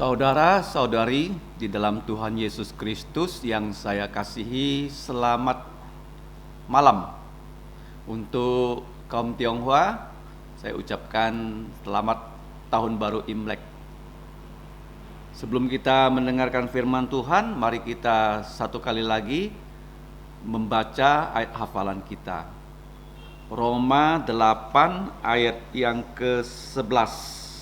Saudara-saudari di dalam Tuhan Yesus Kristus yang saya kasihi, selamat malam. Untuk kaum Tionghoa, saya ucapkan selamat Tahun Baru Imlek. Sebelum kita mendengarkan firman Tuhan, mari kita satu kali lagi membaca ayat hafalan kita. Roma 8 ayat yang ke-11.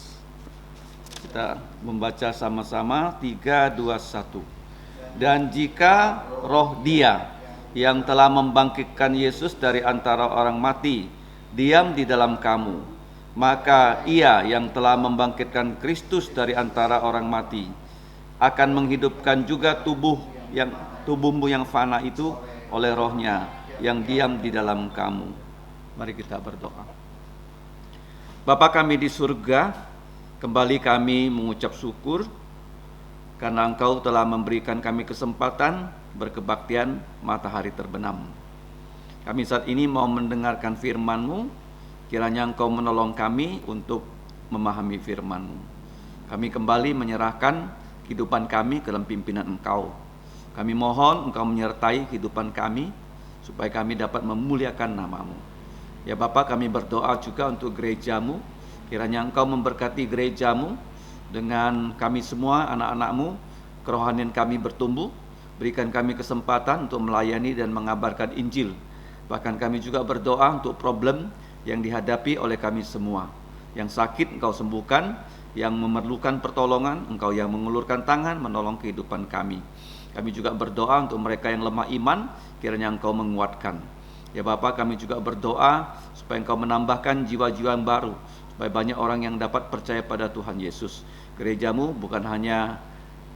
Kita membaca sama-sama 3, 2, 1. Dan jika roh Dia yang telah membangkitkan Yesus dari antara orang mati diam di dalam kamu, maka Ia yang telah membangkitkan Kristus dari antara orang mati akan menghidupkan juga tubuhmu yang fana itu oleh rohnya yang diam di dalam kamu. Mari kita berdoa. Bapa kami di surga, kembali kami mengucap syukur karena Engkau telah memberikan kami kesempatan berkebaktian matahari terbenam. Kami saat ini mau mendengarkan firman-Mu, kiranya Engkau menolong kami untuk memahami firman-Mu. Kami kembali menyerahkan kehidupan kami ke dalam pimpinan Engkau. Kami mohon Engkau menyertai kehidupan kami supaya kami dapat memuliakan nama-Mu. Ya Bapa, kami berdoa juga untuk gereja-Mu. Kiranya Engkau memberkati gereja-Mu dengan kami semua anak-anak-Mu, kerohanian kami bertumbuh, berikan kami kesempatan untuk melayani dan mengabarkan Injil. Bahkan kami juga berdoa untuk problem yang dihadapi oleh kami semua. Yang sakit Engkau sembuhkan, yang memerlukan pertolongan Engkau yang mengulurkan tangan menolong kehidupan kami. Kami juga berdoa untuk mereka yang lemah iman, kiranya Engkau menguatkan. Ya Bapa, kami juga berdoa supaya Engkau menambahkan jiwa-jiwa yang baru, supaya banyak orang yang dapat percaya pada Tuhan Yesus. Gereja-Mu bukan hanya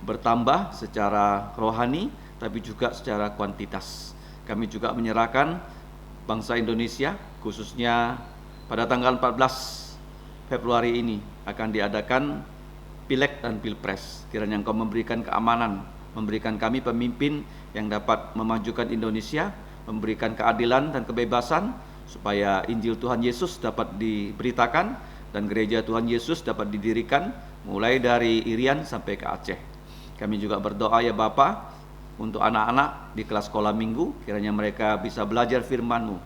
bertambah secara rohani, tapi juga secara kuantitas. Kami juga menyerahkan bangsa Indonesia, khususnya pada tanggal 14 Februari ini akan diadakan Pileg dan Pilpres. Kiranya Engkau memberikan keamanan, memberikan kami pemimpin yang dapat memajukan Indonesia, memberikan keadilan dan kebebasan, supaya Injil Tuhan Yesus dapat diberitakan dan gereja Tuhan Yesus dapat didirikan mulai dari Irian sampai ke Aceh. Kami juga berdoa ya Bapa untuk anak-anak di kelas sekolah minggu, kiranya mereka bisa belajar firman-Mu,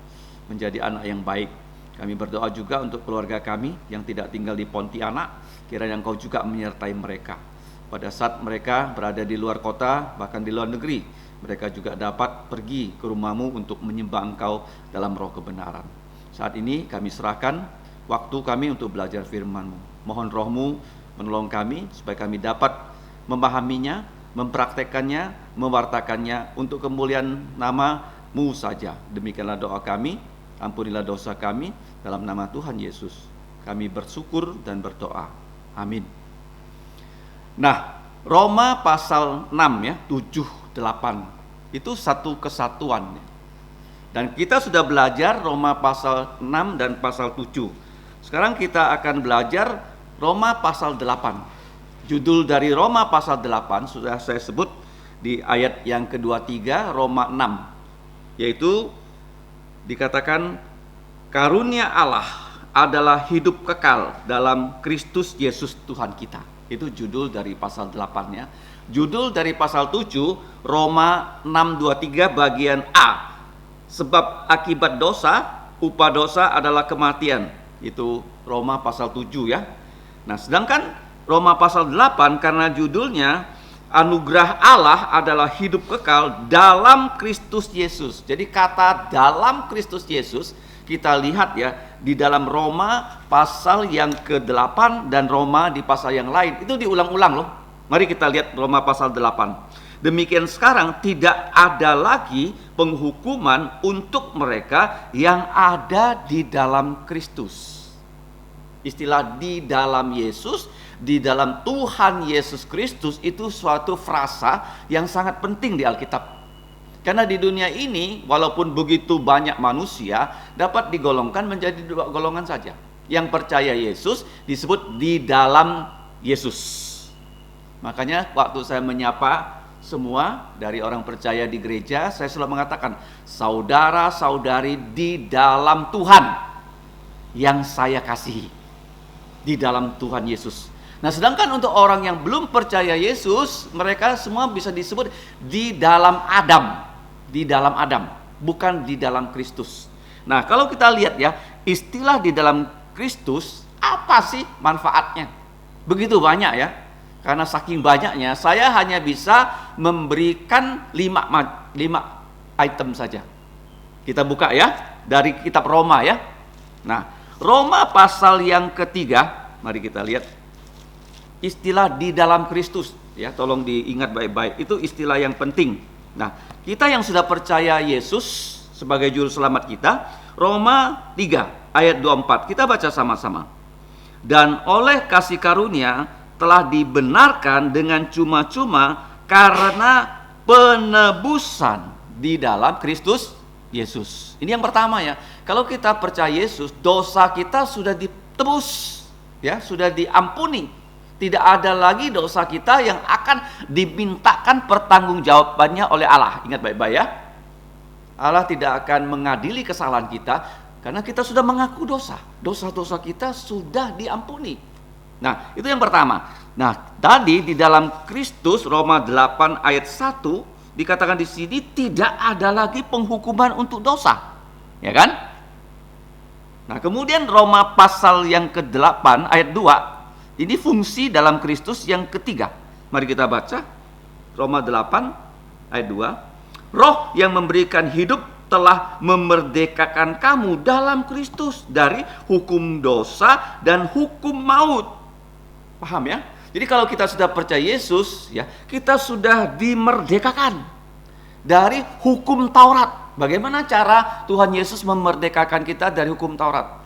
menjadi anak yang baik. Kami berdoa juga untuk keluarga kami yang tidak tinggal di Pontianak, kiranya Engkau juga menyertai mereka. Pada saat mereka berada di luar kota, bahkan di luar negeri, mereka juga dapat pergi ke rumah-Mu untuk menyembah Engkau dalam roh kebenaran. Saat ini kami serahkan waktu kami untuk belajar firman-Mu. Mohon Roh-Mu menolong kami supaya kami dapat memahaminya, mempraktekannya, mewartakannya untuk kemuliaan nama-Mu saja. Demikianlah doa kami, ampunilah dosa kami dalam nama Tuhan Yesus. Kami bersyukur dan berdoa. Amin. Nah, Roma pasal 6 ya, 7, 8 itu satu kesatuan. Dan kita sudah belajar Roma pasal 6 dan pasal 7. Sekarang kita akan belajar Roma pasal 8. Judul dari Roma pasal 8 sudah saya sebut di ayat yang ke-23 Roma 6. Yaitu dikatakan karunia Allah adalah hidup kekal dalam Kristus Yesus Tuhan kita. Itu judul dari pasal 8-nya. Judul dari pasal 7 Roma 6:23 bagian A. Sebab akibat dosa, upah dosa adalah kematian. Itu Roma pasal 7 ya. Nah, sedangkan Roma pasal 8 karena judulnya anugerah Allah adalah hidup kekal dalam Kristus Yesus. Jadi kata dalam Kristus Yesus kita lihat ya di dalam Roma pasal yang ke-8 dan Roma di pasal yang lain itu diulang-ulang loh. Mari kita lihat Roma pasal 8. Demikian sekarang tidak ada lagi penghukuman untuk mereka yang ada di dalam Kristus. Istilah di dalam Yesus, di dalam Tuhan Yesus Kristus itu suatu frasa yang sangat penting di Alkitab. Karena di dunia ini walaupun begitu banyak manusia dapat digolongkan menjadi dua golongan saja. Yang percaya Yesus disebut di dalam Yesus. Makanya waktu saya menyapa semua dari orang percaya di gereja, saya selalu mengatakan, saudara-saudari di dalam Tuhan yang saya kasihi, di dalam Tuhan Yesus. Nah, sedangkan untuk orang yang belum percaya Yesus, mereka semua bisa disebut di dalam Adam. Di dalam Adam, bukan di dalam Kristus. Nah, kalau kita lihat ya, istilah di dalam Kristus, apa sih manfaatnya? Begitu banyak ya. Karena saking banyaknya, saya hanya bisa memberikan 5 item saja. Kita buka ya, dari kitab Roma ya. Nah, Roma pasal yang ketiga, mari kita lihat. Istilah di dalam Kristus, ya, tolong diingat baik-baik. Itu istilah yang penting. Nah, kita yang sudah percaya Yesus sebagai juru selamat kita, Roma 3 ayat 24. Kita baca sama-sama. Dan oleh kasih karunia telah dibenarkan dengan cuma-cuma karena penebusan di dalam Kristus Yesus. Ini yang pertama ya. Kalau kita percaya Yesus, dosa kita sudah ditebus, ya, sudah diampuni. Tidak ada lagi dosa kita yang akan dimintakan pertanggungjawabannya oleh Allah. Ingat baik-baik ya. Allah tidak akan mengadili kesalahan kita karena kita sudah mengaku dosa. Dosa-dosa kita sudah diampuni. Nah, itu yang pertama. Nah, tadi di dalam Kristus, Roma 8 ayat 1 dikatakan di sini tidak ada lagi penghukuman untuk dosa. Ya kan? Nah, kemudian Roma pasal yang ke-8 ayat 2, ini fungsi dalam Kristus yang ketiga. Mari kita baca Roma 8 ayat 2. Roh yang memberikan hidup telah memerdekakan kamu dalam Kristus dari hukum dosa dan hukum maut. Paham ya? Jadi kalau kita sudah percaya Yesus, ya, kita sudah dimerdekakan dari hukum Taurat. Bagaimana cara Tuhan Yesus memerdekakan kita dari hukum Taurat?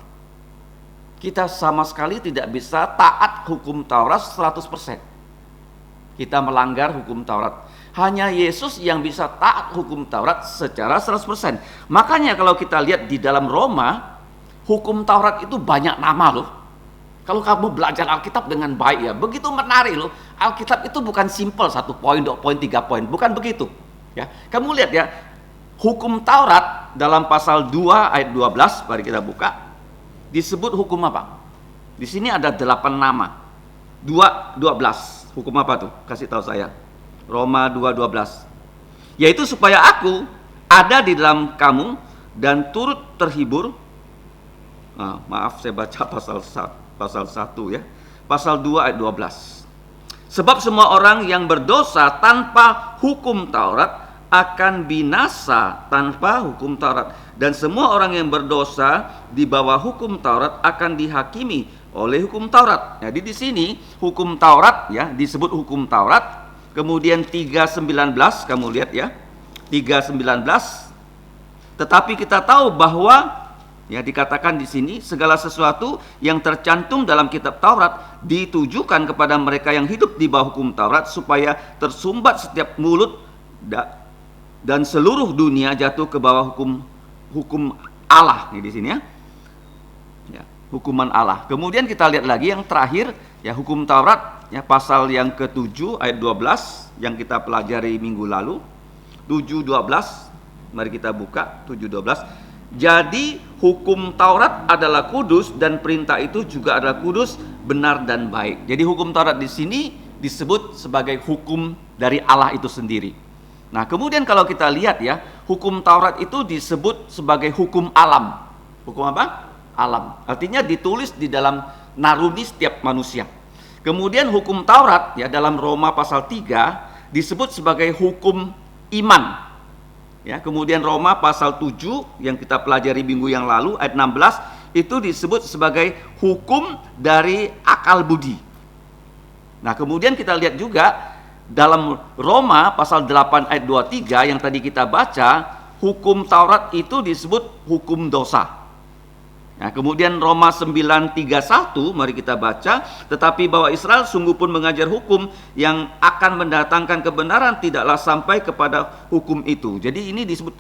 Kita sama sekali tidak bisa taat hukum Taurat 100%. Kita melanggar hukum Taurat. Hanya Yesus yang bisa taat hukum Taurat secara 100%. Makanya kalau kita lihat di dalam Roma, hukum Taurat itu banyak nama loh. Kalau kamu belajar Alkitab dengan baik ya, begitu menarik loh. Alkitab itu bukan simple 1 poin, 2 poin, 3 poin, bukan begitu. Ya, kamu lihat ya, hukum Taurat dalam pasal 2 ayat 12, mari kita buka. Disebut hukum apa? Di sini ada 8 nama. 2:12. Hukum apa tuh? Kasih tahu saya. Roma 2:12. Yaitu supaya aku ada di dalam kamu dan turut terhibur. Maaf, saya baca pasal 1 ya. Pasal 2 ayat 12. Sebab semua orang yang berdosa tanpa hukum Taurat akan binasa tanpa hukum Taurat, dan semua orang yang berdosa di bawah hukum Taurat akan dihakimi oleh hukum Taurat. Jadi di sini hukum Taurat ya disebut hukum Taurat. Kemudian 3:19 kamu lihat ya. 3:19. Tetapi kita tahu bahwa ya dikatakan di sini segala sesuatu yang tercantum dalam kitab Taurat ditujukan kepada mereka yang hidup di bawah hukum Taurat supaya tersumbat setiap mulut dan seluruh dunia jatuh ke bawah hukum Allah di sini ya. Ya, hukuman Allah. Kemudian kita lihat lagi yang terakhir ya, hukum Taurat ya, pasal yang ke-7 ayat 12 yang kita pelajari minggu lalu. 7:12. Mari kita buka 7:12. Jadi hukum Taurat adalah kudus dan perintah itu juga adalah kudus, benar dan baik. Jadi hukum Taurat di sini disebut sebagai hukum dari Allah itu sendiri. Nah, kemudian kalau kita lihat ya, hukum Taurat itu disebut sebagai hukum alam. Hukum apa? Alam. Artinya ditulis di dalam naruni setiap manusia. Kemudian hukum Taurat ya dalam Roma pasal 3 disebut sebagai hukum iman. Ya, kemudian Roma pasal 7 yang kita pelajari minggu yang lalu ayat 16 itu disebut sebagai hukum dari akal budi. Nah, kemudian kita lihat juga dalam Roma pasal 8 ayat 23 yang tadi kita baca, hukum Taurat itu disebut hukum dosa. Nah, kemudian Roma 9:31 mari kita baca, tetapi bahwa Israel sungguh pun mengajar hukum yang akan mendatangkan kebenaran tidaklah sampai kepada hukum itu. Jadi ini disebut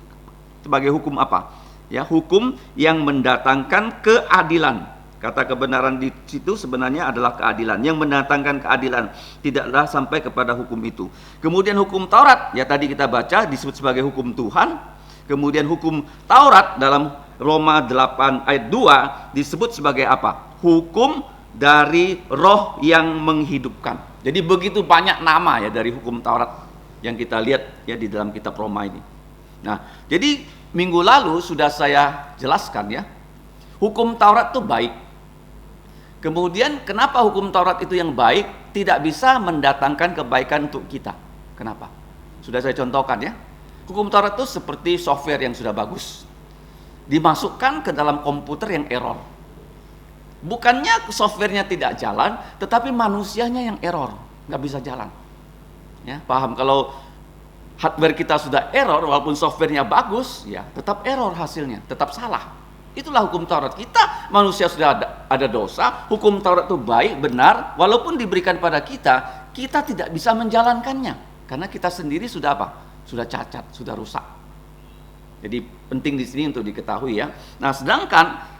sebagai hukum apa? Ya, hukum yang mendatangkan keadilan. Kata kebenaran di situ sebenarnya adalah keadilan. Yang mendatangkan keadilan tidaklah sampai kepada hukum itu. Kemudian hukum Taurat, ya tadi kita baca disebut sebagai hukum Tuhan. Kemudian hukum Taurat dalam Roma 8 ayat 2 disebut sebagai apa? Hukum dari roh yang menghidupkan. Jadi begitu banyak nama ya dari hukum Taurat yang kita lihat ya di dalam kitab Roma ini. Nah, jadi minggu lalu sudah saya jelaskan ya, hukum Taurat itu baik. Kemudian kenapa hukum Taurat itu yang baik tidak bisa mendatangkan kebaikan untuk kita? Kenapa? Sudah saya contohkan ya. Hukum Taurat itu seperti software yang sudah bagus, dimasukkan ke dalam komputer yang error. Bukannya softwarenya tidak jalan, tetapi manusianya yang error, nggak bisa jalan. Ya, paham? Kalau hardware kita sudah error, walaupun softwarenya bagus, ya tetap error hasilnya, tetap salah. Itulah hukum Taurat. Kita manusia sudah ada dosa, hukum Taurat itu baik, benar, walaupun diberikan pada kita, kita tidak bisa menjalankannya. Karena kita sendiri sudah apa? Sudah cacat, sudah rusak. Jadi penting di sini untuk diketahui ya. Nah, sedangkan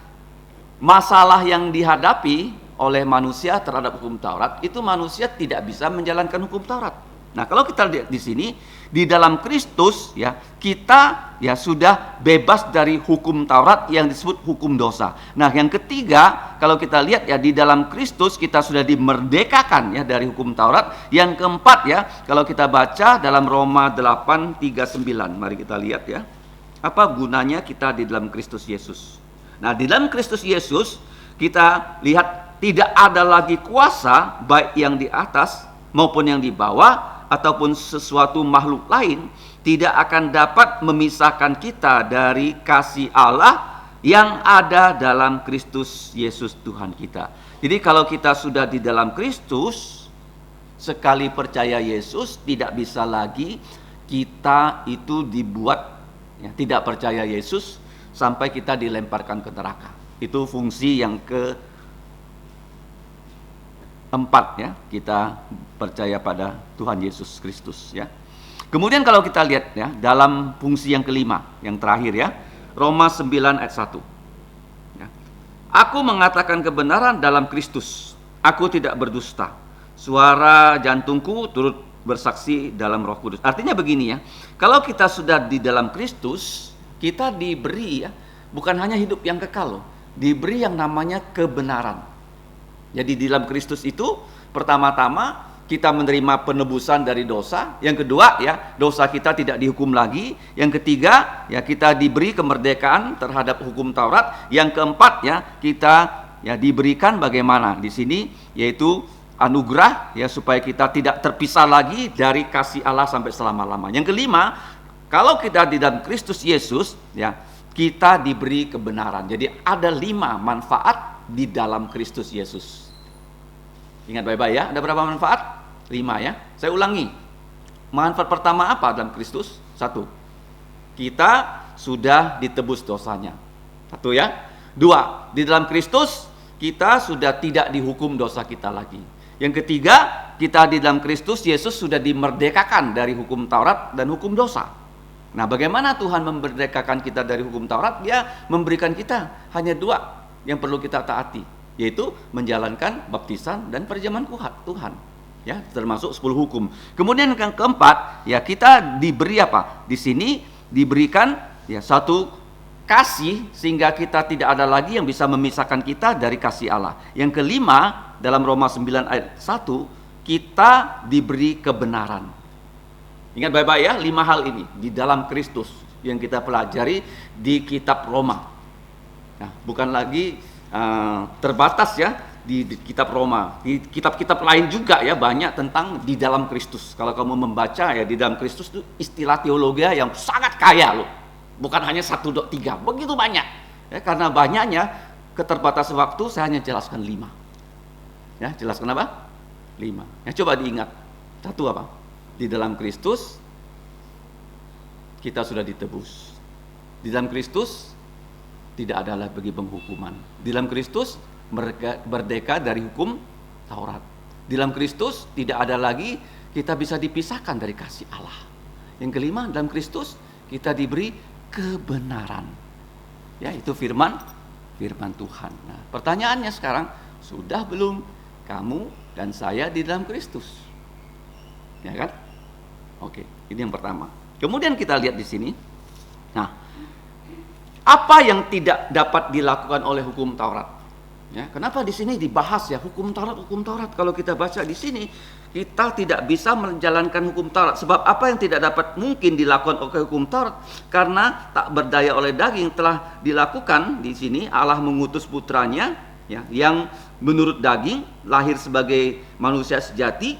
masalah yang dihadapi oleh manusia terhadap hukum Taurat, itu manusia tidak bisa menjalankan hukum Taurat. Nah, kalau kita lihat di sini, di dalam Kristus ya, kita ya sudah bebas dari hukum Taurat yang disebut hukum dosa. Nah, yang ketiga, kalau kita lihat ya, di dalam Kristus kita sudah dimerdekakan ya dari hukum Taurat. Yang keempat ya, kalau kita baca dalam Roma 8:39, mari kita lihat ya. Apa gunanya kita di dalam Kristus Yesus? Nah, di dalam Kristus Yesus kita lihat tidak ada lagi kuasa baik yang di atas maupun yang di bawah ataupun sesuatu makhluk lain tidak akan dapat memisahkan kita dari kasih Allah yang ada dalam Kristus Yesus Tuhan kita. Jadi kalau kita sudah di dalam Kristus, sekali percaya Yesus, tidak bisa lagi kita itu dibuat ya, tidak percaya Yesus sampai kita dilemparkan ke neraka. Itu fungsi yang keempat ya, kita percaya pada Tuhan Yesus Kristus ya. Kemudian kalau kita lihat ya, dalam fungsi yang kelima, yang terakhir ya, Roma 9 ayat 1 ya. Aku mengatakan kebenaran dalam Kristus, aku tidak berdusta, suara jantungku turut bersaksi dalam Roh Kudus. Artinya begini ya, kalau kita sudah di dalam Kristus, kita diberi ya, bukan hanya hidup yang kekal loh, diberi yang namanya kebenaran. Jadi di dalam Kristus itu pertama-tama kita menerima penebusan dari dosa. Yang kedua ya, dosa kita tidak dihukum lagi. Yang ketiga ya, kita diberi kemerdekaan terhadap hukum Taurat. Yang keempat ya, kita ya diberikan bagaimana di sini, yaitu anugerah ya, supaya kita tidak terpisah lagi dari kasih Allah sampai selama-lamanya. Yang kelima, kalau kita di dalam Kristus Yesus ya, kita diberi kebenaran. Jadi ada 5 manfaat di dalam Kristus Yesus. Ingat baik-baik ya, ada berapa manfaat? 5 ya. Saya ulangi. Manfaat pertama apa dalam Kristus? 1. Kita sudah ditebus dosanya. 1 ya. 2. Di dalam Kristus kita sudah tidak dihukum dosa kita lagi. Yang ketiga, kita di dalam Kristus Yesus sudah dimerdekakan dari hukum Taurat dan hukum dosa. Nah, bagaimana Tuhan memerdekakan kita dari hukum Taurat? Dia memberikan kita hanya 2 yang perlu kita taati, yaitu menjalankan baptisan dan perjamuan Tuhan. Ya, termasuk 10 hukum. Kemudian yang keempat, ya kita diberi apa? Di sini diberikan ya satu kasih sehingga kita tidak ada lagi yang bisa memisahkan kita dari kasih Allah. Yang kelima, dalam Roma 9 ayat 1, kita diberi kebenaran. Ingat baik-baik ya, 5 hal ini di dalam Kristus yang kita pelajari di kitab Roma. Nah, bukan lagi terbatas ya di kitab Roma. Di kitab-kitab lain juga ya banyak tentang di dalam Kristus. Kalau kamu membaca ya, di dalam Kristus itu istilah teologi yang sangat kaya loh. Bukan hanya 1, 2, 3, begitu banyak. Ya, karena banyaknya keterbatasan waktu, saya hanya jelaskan 5. Ya, jelaskan apa? 5. Ya, coba diingat. 1 apa? Di dalam Kristus kita sudah ditebus. Di dalam Kristus tidak ada lagi penghukuman. Di dalam Kristus merdeka dari hukum Taurat. Di dalam Kristus tidak ada lagi kita bisa dipisahkan dari kasih Allah. Yang kelima, dalam Kristus kita diberi kebenaran. Ya, itu firman Tuhan. Nah, pertanyaannya sekarang, sudah belum kamu dan saya di dalam Kristus? Ya kan? Oke, ini yang pertama. Kemudian kita lihat di sini. Nah, apa yang tidak dapat dilakukan oleh hukum Taurat? Ya, kenapa di sini dibahas ya hukum Taurat, hukum Taurat? Kalau kita baca di sini, kita tidak bisa menjalankan hukum Taurat. Sebab apa yang tidak dapat mungkin dilakukan oleh hukum Taurat? Karena tak berdaya oleh daging telah dilakukan di sini. Allah mengutus putranya, ya, yang menurut daging lahir sebagai manusia sejati,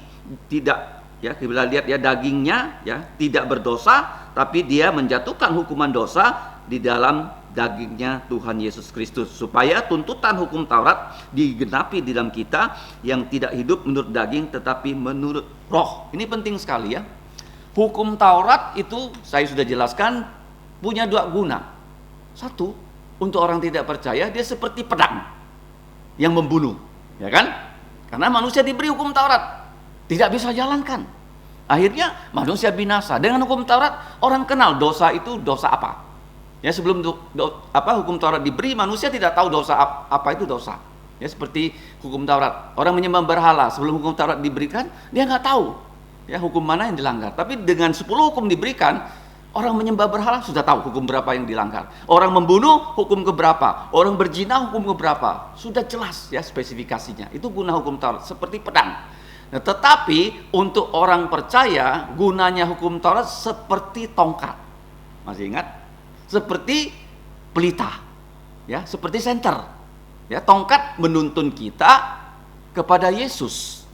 tidak, ya, kita lihat ya, dagingnya ya tidak berdosa, tapi dia menjatuhkan hukuman dosa di dalam dagingnya Tuhan Yesus Kristus, supaya tuntutan hukum Taurat digenapi di dalam kita yang tidak hidup menurut daging tetapi menurut roh. Ini penting sekali ya. Hukum Taurat itu saya sudah jelaskan punya dua guna. Satu, untuk orang tidak percaya dia seperti pedang yang membunuh, ya kan? Karena manusia diberi hukum Taurat, tidak bisa jalankan. Akhirnya manusia binasa. Dengan hukum Taurat orang kenal dosa itu dosa apa. Ya, sebelum hukum Taurat diberi, manusia tidak tahu dosa apa itu dosa. Ya, seperti hukum Taurat, orang menyembah berhala sebelum hukum Taurat diberikan, dia nggak tahu ya hukum mana yang dilanggar. Tapi dengan 10 hukum diberikan, orang menyembah berhala sudah tahu hukum berapa yang dilanggar. Orang membunuh hukum keberapa, orang berzina hukum keberapa, sudah jelas ya spesifikasinya. Itu guna hukum Taurat, seperti pedang. Nah, tetapi untuk orang percaya gunanya hukum Taurat seperti tongkat. Masih ingat? Seperti pelita, ya, seperti senter, ya, tongkat menuntun kita kepada Yesus,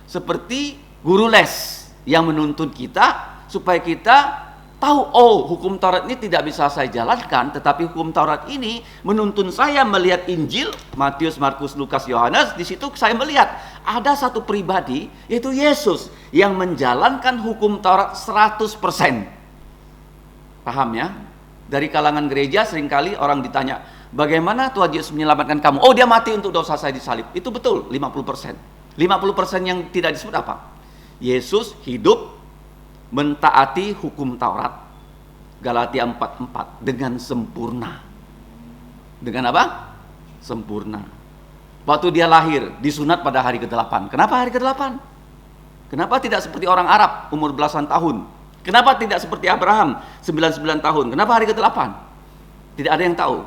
seperti guru les yang menuntun kita supaya kita tahu, oh, hukum Taurat ini tidak bisa saya jalankan, tetapi hukum Taurat ini menuntun saya melihat Injil, Matius, Markus, Lukas, Yohanes. Di situ saya melihat ada satu pribadi, yaitu Yesus, yang menjalankan hukum Taurat 100%. Paham ya? Dari kalangan gereja seringkali orang ditanya, bagaimana Tuhan Yesus menyelamatkan kamu? Oh, dia mati untuk dosa saya disalib. Itu betul, 50%. 50% yang tidak disebut apa? Yesus hidup mentaati hukum Taurat. Galatia 4:4 dengan sempurna. Dengan apa? Sempurna. Waktu dia lahir, disunat pada hari ke-8. Kenapa hari ke-8? Kenapa tidak seperti orang Arab umur belasan tahun? Kenapa tidak seperti Abraham 99 tahun? Kenapa hari ke-8? Tidak ada yang tahu.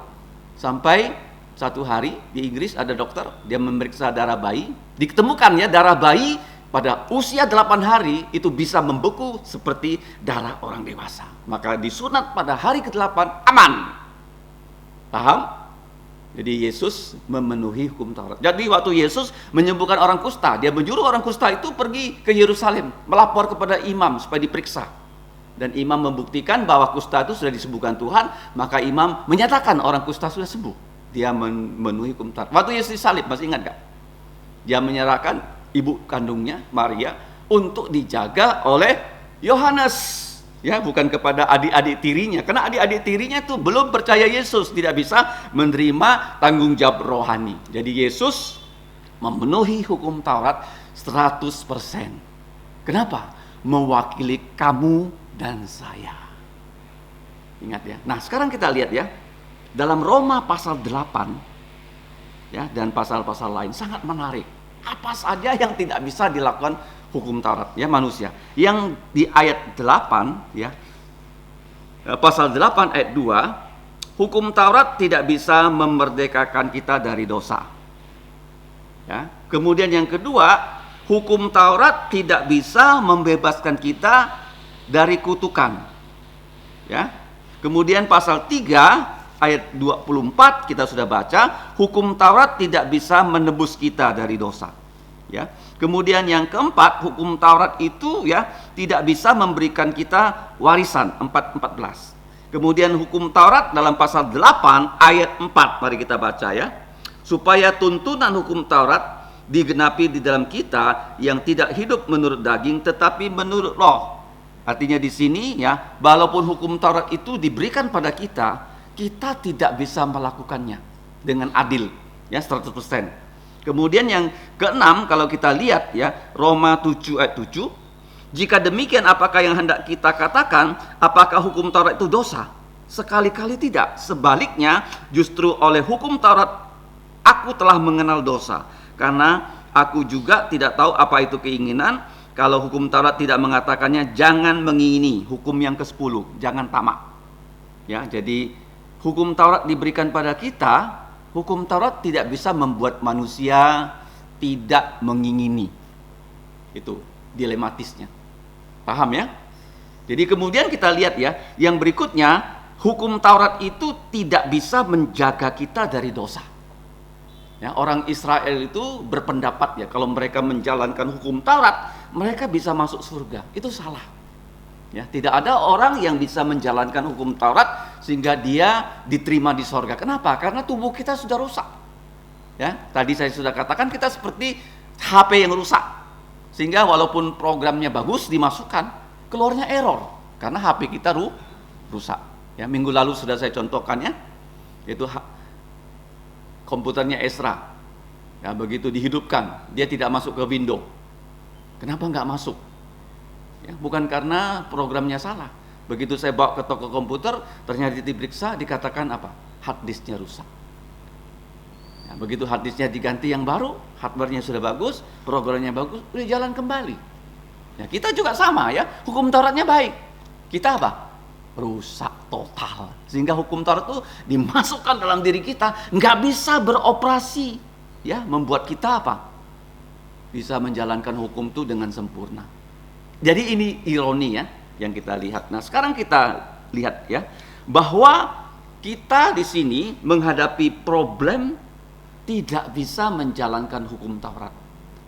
Sampai satu hari di Inggris ada dokter, dia memeriksa darah bayi, ditemukan ya darah bayi pada usia 8 hari itu bisa membeku seperti darah orang dewasa. Maka disunat pada hari ke-8, aman. Paham? Jadi Yesus memenuhi hukum Taurat. Jadi waktu Yesus menyembuhkan orang kusta, dia menyuruh orang kusta itu pergi ke Yerusalem, melapor kepada imam supaya diperiksa. Dan imam membuktikan bahwa kusta itu sudah disembuhkan Tuhan, maka imam menyatakan orang kusta sudah sembuh. Dia memenuhi hukum Taurat. Waktu Yesus disalib, masih ingat gak? Dia menyerahkan ibu kandungnya, Maria, untuk dijaga oleh Yohanes. Ya, bukan kepada adik-adik tirinya. Karena adik-adik tirinya itu belum percaya Yesus, tidak bisa menerima tanggung jawab rohani. Jadi Yesus memenuhi hukum Taurat 100%. Kenapa? Mewakili kamu dan saya. Ingat ya. Nah, sekarang kita lihat ya. Dalam Roma pasal 8 ya, dan pasal-pasal lain sangat menarik. Apa saja yang tidak bisa dilakukan hukum Taurat ya manusia. Yang di ayat 8 ya. Pasal 8 ayat 2, hukum Taurat tidak bisa memerdekakan kita dari dosa. Ya. Kemudian yang kedua, hukum Taurat tidak bisa membebaskan kita dari kutukan. Ya. Kemudian pasal 3 ayat 24 kita sudah baca, hukum Taurat tidak bisa menebus kita dari dosa. Ya. Kemudian yang keempat, hukum Taurat itu ya tidak bisa memberikan kita warisan, 4:14. Kemudian hukum Taurat dalam pasal 8 ayat 4, mari kita baca ya. Supaya tuntunan hukum Taurat digenapi di dalam kita yang tidak hidup menurut daging tetapi menurut roh. Artinya di sini ya, walaupun hukum Taurat itu diberikan pada kita, kita tidak bisa melakukannya dengan adil ya 100%. Kemudian yang keenam, kalau kita lihat ya, Roma 7 ayat 7, jika demikian apakah yang hendak kita katakan, apakah hukum Taurat itu dosa? Sekali-kali tidak. Sebaliknya, justru oleh hukum Taurat aku telah mengenal dosa, karena aku juga tidak tahu apa itu keinginan. Kalau hukum Taurat tidak mengatakannya, jangan mengingini. Hukum yang ke-10, jangan tamak. Ya, jadi hukum Taurat diberikan pada kita Hukum Taurat tidak bisa membuat manusia tidak mengingini. Itu dilematisnya. Paham ya? Jadi kemudian kita lihat ya, yang berikutnya, hukum Taurat itu tidak bisa menjaga kita dari dosa. Ya, orang Israel itu berpendapat ya, kalau mereka menjalankan hukum Taurat, mereka bisa masuk surga. Itu salah. Ya, tidak ada orang yang bisa menjalankan hukum Taurat sehingga dia diterima di sorga. Kenapa? Karena tubuh kita sudah rusak. Ya, tadi saya sudah katakan kita seperti HP yang rusak. Sehingga walaupun programnya bagus dimasukkan, keluarnya error karena HP kita rusak. Ya, minggu lalu sudah saya contohkan ya, yaitu komputernya Ezra. Ya, begitu dihidupkan, dia tidak masuk ke window. Kenapa nggak masuk? Ya, bukan karena programnya salah. Begitu saya bawa ke toko komputer, ternyata diperiksa, dikatakan apa? Hard disknya rusak. Ya, begitu hard disknya diganti yang baru, hardware-nya sudah bagus, programnya bagus, udah jalan kembali. Ya, kita juga sama ya, hukum Tauratnya baik. Kita apa? Rusak total. Sehingga hukum Taurat itu dimasukkan dalam diri kita, nggak bisa beroperasi. Ya, membuat kita apa? Bisa menjalankan hukum itu dengan sempurna. Jadi ini ironi ya yang kita lihat. Nah, sekarang kita lihat ya bahwa kita di sini menghadapi problem tidak bisa menjalankan hukum Taurat.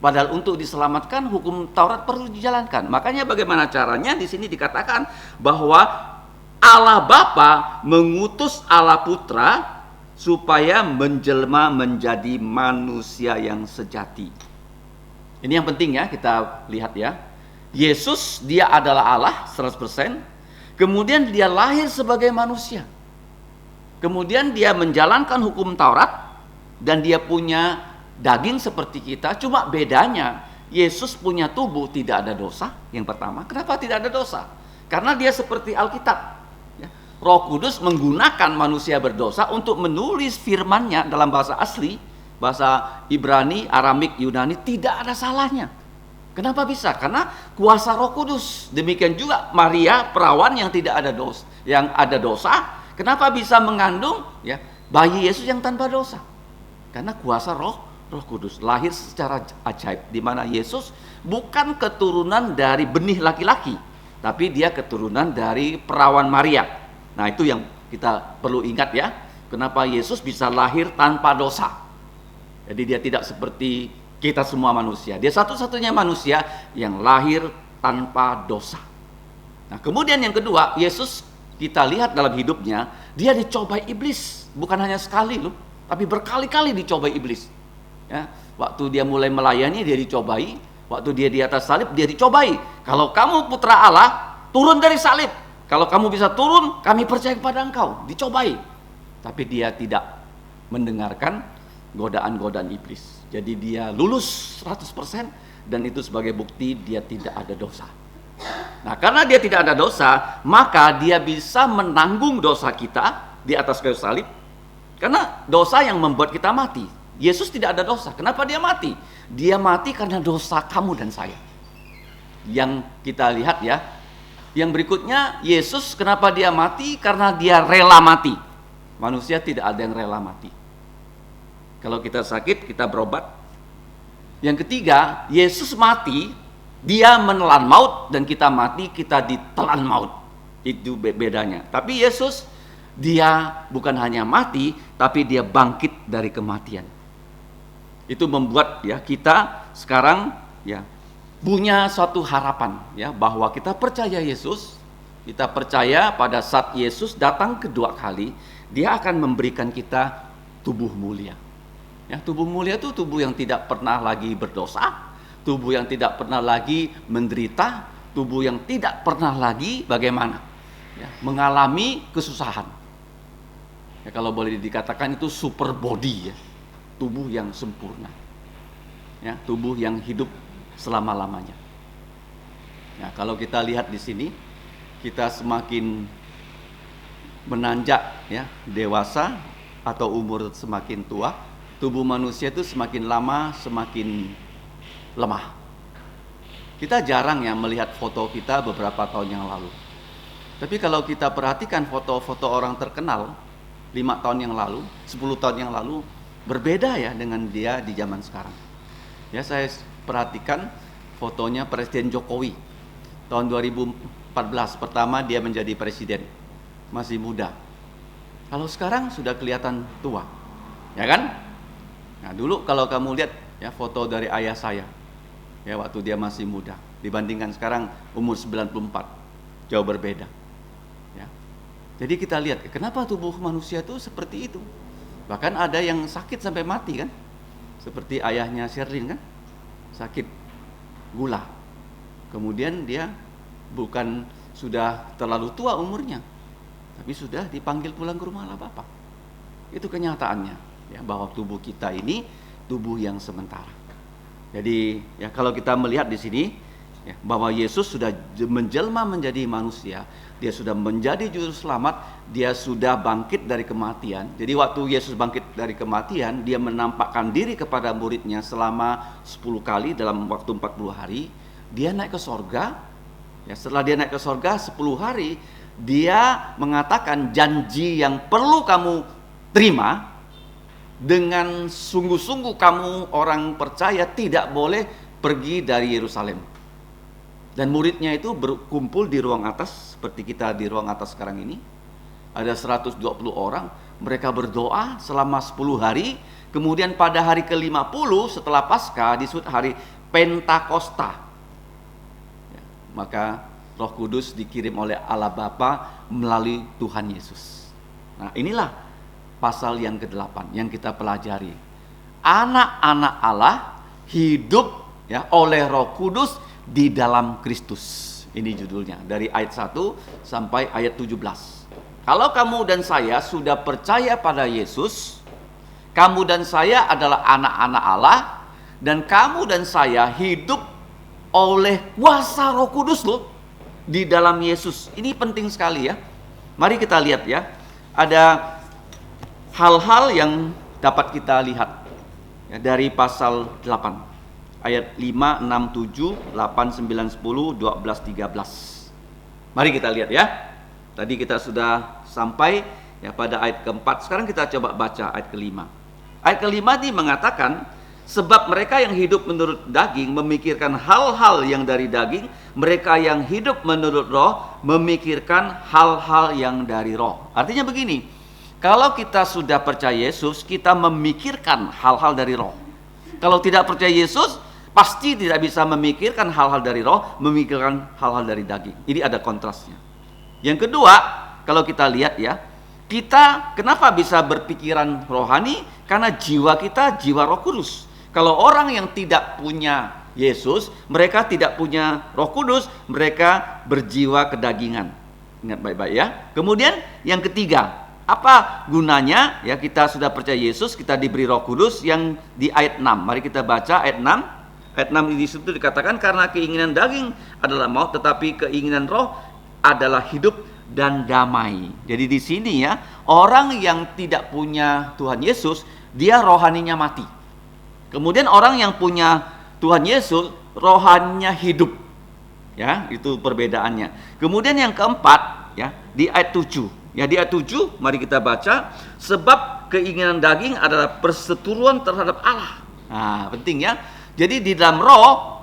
Padahal untuk diselamatkan hukum Taurat perlu dijalankan. Makanya bagaimana caranya? Di sini dikatakan bahwa Allah Bapa mengutus Allah Putra supaya menjelma menjadi manusia yang sejati. Ini yang penting ya kita lihat ya. Yesus dia adalah Allah 100%, kemudian dia lahir sebagai manusia. Kemudian dia menjalankan hukum Taurat dan dia punya daging seperti kita, cuma bedanya Yesus punya tubuh tidak ada dosa. Yang pertama, kenapa tidak ada dosa? Karena dia seperti Alkitab. Ya. Roh Kudus menggunakan manusia berdosa untuk menulis firman-Nya dalam bahasa asli, bahasa Ibrani, Aramik, Yunani, tidak ada salahnya. Kenapa bisa? Karena kuasa Roh Kudus. Demikian juga Maria perawan yang tidak ada dosa, yang ada dosa, kenapa bisa mengandung ya bayi Yesus yang tanpa dosa? Karena kuasa Roh Kudus lahir secara ajaib, di mana Yesus bukan keturunan dari benih laki-laki, tapi dia keturunan dari perawan Maria. Nah, itu yang kita perlu ingat ya. Kenapa Yesus bisa lahir tanpa dosa? Jadi dia tidak seperti kita semua manusia. Dia satu-satunya manusia yang lahir tanpa dosa. Nah, kemudian yang kedua, Yesus kita lihat dalam hidupnya, dia dicobai iblis. Bukan hanya sekali loh, tapi berkali-kali dicobai iblis. Ya, waktu dia mulai melayani, dia dicobai. Waktu dia di atas salib, dia dicobai. Kalau kamu putra Allah, turun dari salib. Kalau kamu bisa turun, kami percaya kepada engkau. Dicobai. Tapi dia tidak mendengarkan godaan-godaan iblis. Jadi dia lulus 100% dan itu sebagai bukti dia tidak ada dosa. Nah, karena dia tidak ada dosa, maka dia bisa menanggung dosa kita di atas kayu salib. Karena dosa yang membuat kita mati. Yesus tidak ada dosa. Kenapa dia mati? Dia mati karena dosa kamu dan saya. Yang kita lihat ya. Yang berikutnya, Yesus kenapa dia mati? Karena dia rela mati. Manusia tidak ada yang rela mati. Kalau kita sakit, kita berobat. Yang ketiga, Yesus mati, dia menelan maut, dan kita mati, kita ditelan maut. Itu bedanya. Tapi Yesus, dia bukan hanya mati, tapi dia bangkit dari kematian. Itu membuat ya kita sekarang ya punya suatu harapan ya bahwa kita percaya Yesus, kita percaya pada saat Yesus datang kedua kali, dia akan memberikan kita tubuh mulia. Ya, tubuh mulia itu tubuh yang tidak pernah lagi berdosa, tubuh yang tidak pernah lagi menderita, tubuh yang tidak pernah lagi bagaimana? Ya, mengalami kesusahan. Ya, kalau boleh dikatakan itu super body ya, tubuh yang sempurna. Ya, tubuh yang hidup selama-lamanya. Ya, kalau kita lihat di sini, kita semakin menanjak ya, dewasa atau umur semakin tua, tubuh manusia itu semakin lama semakin lemah. Kita jarang ya melihat foto kita beberapa tahun yang lalu. Tapi kalau kita perhatikan foto-foto orang terkenal, 5 tahun yang lalu, 10 tahun yang lalu berbeda ya dengan dia di zaman sekarang. Ya, saya perhatikan fotonya Presiden Jokowi tahun 2014, pertama dia menjadi presiden, masih muda. Kalau sekarang sudah kelihatan tua, ya kan? Nah, dulu kalau kamu lihat ya foto dari ayah saya, ya waktu dia masih muda, dibandingkan sekarang umur 94, jauh berbeda. Ya. Jadi kita lihat, kenapa tubuh manusia itu seperti itu? Bahkan ada yang sakit sampai mati kan? Seperti ayahnya Sherlyn kan? Sakit gula. Kemudian dia bukan sudah terlalu tua umurnya, tapi sudah dipanggil pulang ke rumah oleh Bapak. Itu kenyataannya, ya, bahwa tubuh kita ini tubuh yang sementara. Jadi ya kalau kita melihat di sini ya, bahwa Yesus sudah menjelma menjadi manusia, dia sudah menjadi juru selamat, dia sudah bangkit dari kematian. Jadi waktu Yesus bangkit dari kematian, dia menampakkan diri kepada muridnya selama 10 kali dalam waktu 40 hari. Dia naik ke sorga. Ya, setelah dia naik ke sorga 10 hari, dia mengatakan janji yang perlu kamu terima. Dengan sungguh-sungguh kamu orang percaya tidak boleh pergi dari Yerusalem. Dan muridnya itu berkumpul di ruang atas, seperti kita di ruang atas sekarang ini. Ada 120 orang, mereka berdoa selama 10 hari. Kemudian pada hari ke-50 setelah Paskah disebut hari Pentakosta. Ya, maka Roh Kudus dikirim oleh Allah Bapa melalui Tuhan Yesus. Nah, inilah pasal yang ke-8 yang kita pelajari. Anak-anak Allah hidup ya oleh Roh Kudus di dalam Kristus. Ini judulnya dari ayat 1 sampai ayat 17. Kalau kamu dan saya sudah percaya pada Yesus, kamu dan saya adalah anak-anak Allah, dan kamu dan saya hidup oleh kuasa Roh Kudus loh di dalam Yesus. Ini penting sekali ya. Mari kita lihat ya. Ada hal-hal yang dapat kita lihat ya, dari pasal 8 ayat 5, 6, 7, 8, 9, 10, 12, 13. Mari kita lihat ya. Tadi kita sudah sampai ya pada ayat keempat. Sekarang kita coba baca ayat kelima. Ayat kelima ini mengatakan, sebab mereka yang hidup menurut daging memikirkan hal-hal yang dari daging, mereka yang hidup menurut roh memikirkan hal-hal yang dari roh. Artinya begini, kalau kita sudah percaya Yesus, kita memikirkan hal-hal dari roh. Kalau tidak percaya Yesus, pasti tidak bisa memikirkan hal-hal dari roh, memikirkan hal-hal dari daging. Ini ada kontrasnya. Yang kedua, kalau kita lihat ya, kita kenapa bisa berpikiran rohani? Karena jiwa kita jiwa Roh Kudus. Kalau orang yang tidak punya Yesus, mereka tidak punya Roh Kudus, mereka berjiwa kedagingan. Ingat baik-baik ya. Kemudian yang ketiga, apa gunanya ya kita sudah percaya Yesus, kita diberi Roh Kudus yang di ayat 6. Mari kita baca ayat 6. Ayat 6 di situ dikatakan karena keinginan daging adalah maut, tetapi keinginan roh adalah hidup dan damai. Jadi di sini ya, orang yang tidak punya Tuhan Yesus, dia rohaninya mati. Kemudian orang yang punya Tuhan Yesus, rohaninya hidup. Ya, itu perbedaannya. Kemudian yang keempat ya, di ayat 7. Ya, di ayat 7 mari kita baca, sebab keinginan daging adalah perseteruan terhadap Allah. Nah, penting ya. Jadi di dalam roh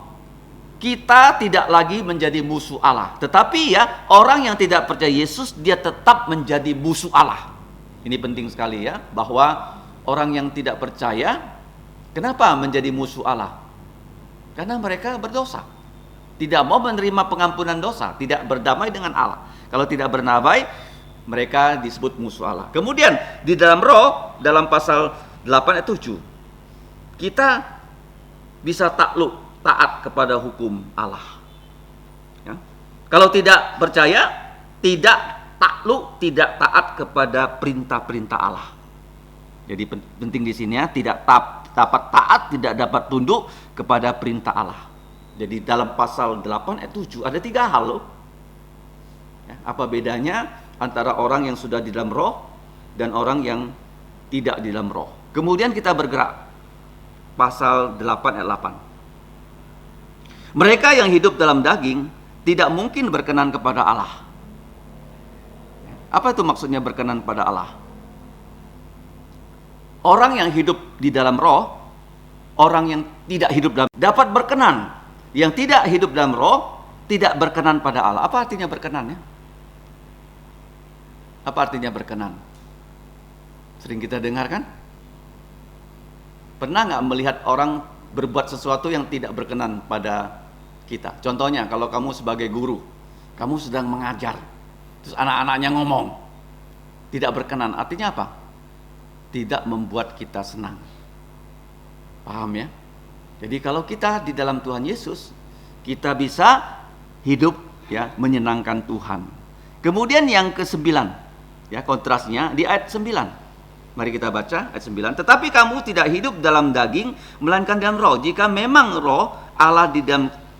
kita tidak lagi menjadi musuh Allah. Tetapi ya, orang yang tidak percaya Yesus dia tetap menjadi musuh Allah. Ini penting sekali ya, bahwa orang yang tidak percaya kenapa menjadi musuh Allah? Karena mereka berdosa. Tidak mau menerima pengampunan dosa, tidak berdamai dengan Allah. Kalau tidak berdamai, mereka disebut musuh Allah. Kemudian di dalam roh, dalam pasal 8 ayat 7, kita bisa takluk, taat kepada hukum Allah. Ya. Kalau tidak percaya, tidak takluk, tidak taat kepada perintah-perintah Allah. Jadi penting di sini ya, tidak dapat taat, tidak dapat tunduk kepada perintah Allah. Jadi dalam pasal 8 ayat 7 ada 3 hal loh. Ya, apa bedanya antara orang yang sudah di dalam roh dan orang yang tidak di dalam roh? Kemudian kita bergerak pasal 8 ayat 8. Mereka yang hidup dalam daging tidak mungkin berkenan kepada Allah. Apa itu maksudnya berkenan pada Allah? Orang yang hidup di dalam roh, orang yang tidak hidup dalam dapat berkenan. Yang tidak hidup dalam roh tidak berkenan pada Allah. Apa artinya berkenan ya? Apa artinya berkenan? Sering kita dengar kan? Pernah nggak melihat orang berbuat sesuatu yang tidak berkenan pada kita? Contohnya, kalau kamu sebagai guru, kamu sedang mengajar, terus anak-anaknya ngomong, tidak berkenan. Artinya apa? Tidak membuat kita senang. Paham ya? Jadi kalau kita di dalam Tuhan Yesus, kita bisa hidup ya menyenangkan Tuhan. Kemudian yang ke-9, ya kontrasnya di ayat 9. Mari kita baca ayat 9. Tetapi kamu tidak hidup dalam daging, melainkan dalam roh. Jika memang roh Allah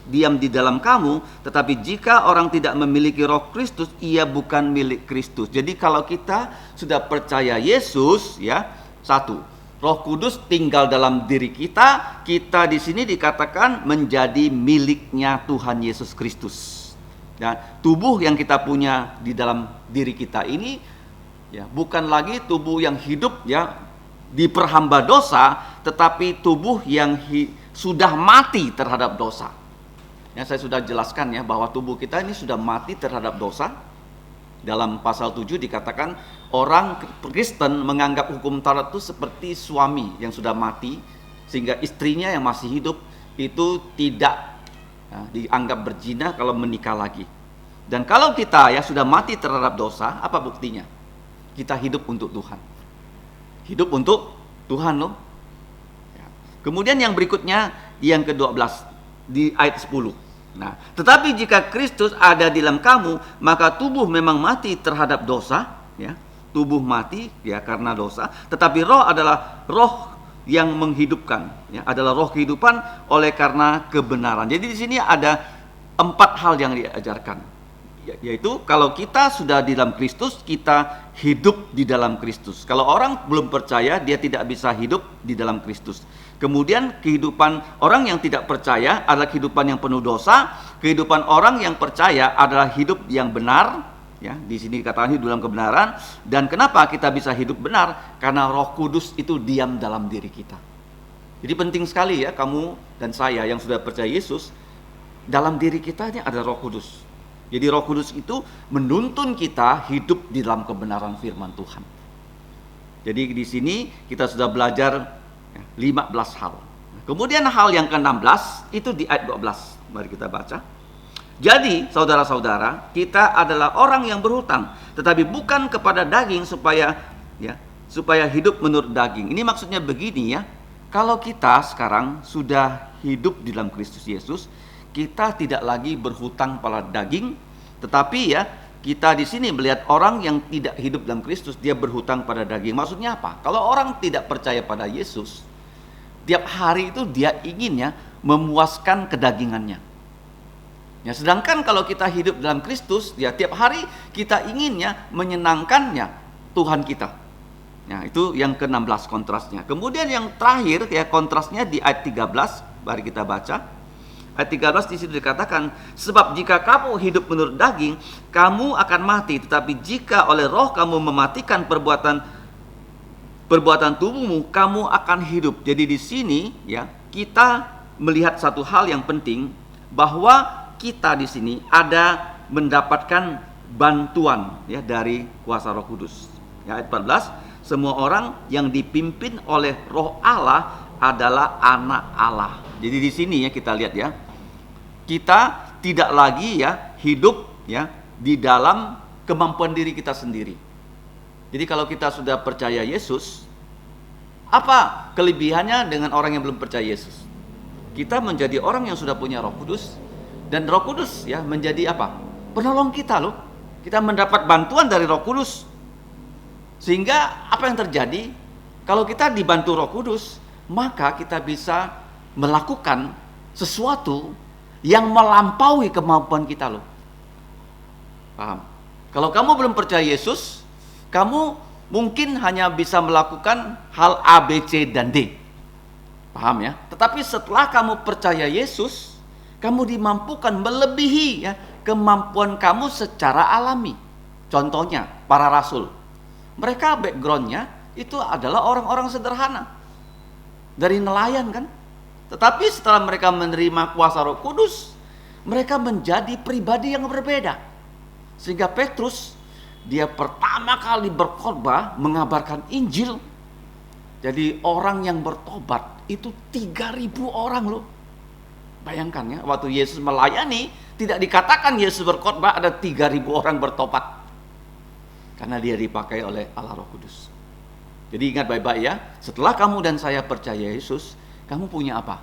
diam di dalam kamu, tetapi jika orang tidak memiliki roh Kristus, ia bukan milik Kristus. Jadi kalau kita sudah percaya Yesus, ya, satu, Roh Kudus tinggal dalam diri kita. Kita di sini dikatakan menjadi miliknya Tuhan Yesus Kristus. Dan tubuh yang kita punya di dalam diri kita ini, ya, bukan lagi tubuh yang hidup ya diperhamba dosa, tetapi tubuh yang sudah mati terhadap dosa. Ya, saya sudah jelaskan ya bahwa tubuh kita ini sudah mati terhadap dosa. Dalam pasal 7 dikatakan orang Kristen menganggap hukum Taurat itu seperti suami yang sudah mati, sehingga istrinya yang masih hidup itu tidak dianggap berzina kalau menikah lagi. Dan kalau kita ya sudah mati terhadap dosa, apa buktinya? Kita hidup untuk Tuhan. Hidup untuk Tuhan loh. Ya. Kemudian yang berikutnya yang ke-12 di ayat 10. Nah, tetapi jika Kristus ada di dalam kamu, maka tubuh memang mati terhadap dosa, ya. Tubuh mati ya karena dosa, tetapi roh adalah roh yang menghidupkan, ya, adalah roh kehidupan oleh karena kebenaran. Jadi di sini ada 4 hal yang diajarkan, yaitu kalau kita sudah di dalam Kristus, kita hidup di dalam Kristus. Kalau orang belum percaya, dia tidak bisa hidup di dalam Kristus. Kemudian kehidupan orang yang tidak percaya adalah kehidupan yang penuh dosa. Kehidupan orang yang percaya adalah hidup yang benar. Ya, di sini dikatakan hidup dalam kebenaran. Dan kenapa kita bisa hidup benar? Karena Roh Kudus itu diam dalam diri kita. Jadi penting sekali ya kamu dan saya yang sudah percaya Yesus, dalam diri kita ini ada Roh Kudus. Jadi Roh Kudus itu menuntun kita hidup di dalam kebenaran firman Tuhan. Jadi di sini kita sudah belajar 15 hal. Kemudian hal yang ke-16 itu di ayat 12. Mari kita baca. Jadi saudara-saudara, kita adalah orang yang berhutang, tetapi bukan kepada daging supaya hidup menurut daging. Ini maksudnya begini ya. Kalau kita sekarang sudah hidup di dalam Kristus Yesus, kita tidak lagi berhutang pada daging, tetapi ya kita di sini melihat orang yang tidak hidup dalam Kristus, dia berhutang pada daging. Maksudnya apa? Kalau orang tidak percaya pada Yesus, tiap hari itu dia ingin ya memuaskan kedagingannya. Ya, sedangkan kalau kita hidup dalam Kristus, ya tiap hari kita inginnya menyenangkannya Tuhan kita. Ya, itu yang ke-16 kontrasnya. Kemudian yang terakhir ya kontrasnya di ayat 13, mari kita baca. Ayat 13 di situ dikatakan, sebab jika kamu hidup menurut daging, kamu akan mati. Tetapi jika oleh roh kamu mematikan perbuatan tubuhmu, kamu akan hidup. Jadi di sini ya kita melihat satu hal yang penting, bahwa kita di sini ada mendapatkan bantuan ya dari kuasa Roh Kudus. Ya, ayat 14, semua orang yang dipimpin oleh Roh Allah adalah anak Allah. Jadi di sini ya kita lihat ya, kita tidak lagi ya hidup ya di dalam kemampuan diri kita sendiri. Jadi kalau kita sudah percaya Yesus, apa kelebihannya dengan orang yang belum percaya Yesus? Kita menjadi orang yang sudah punya Roh Kudus, dan Roh Kudus ya menjadi apa? Penolong kita loh. Kita mendapat bantuan dari Roh Kudus. Sehingga apa yang terjadi? Kalau kita dibantu Roh Kudus, maka kita bisa melakukan sesuatu yang melampaui kemampuan kita loh. Paham? Kalau kamu belum percaya Yesus, kamu mungkin hanya bisa melakukan hal A, B, C, dan D. Paham ya? Tetapi setelah kamu percaya Yesus, kamu dimampukan melebihi ya kemampuan kamu secara alami. Contohnya para rasul. Mereka backgroundnya itu adalah orang-orang sederhana. Dari nelayan kan. Tetapi setelah mereka menerima kuasa Roh Kudus, mereka menjadi pribadi yang berbeda. Sehingga Petrus, dia pertama kali berkhotbah mengabarkan Injil. Jadi orang yang bertobat itu 3.000 orang loh. Bayangkan ya, waktu Yesus melayani, tidak dikatakan Yesus berkhotbah ada 3.000 orang bertobat. Karena dia dipakai oleh Allah Roh Kudus. Jadi ingat baik-baik ya, setelah kamu dan saya percaya Yesus, kamu punya apa?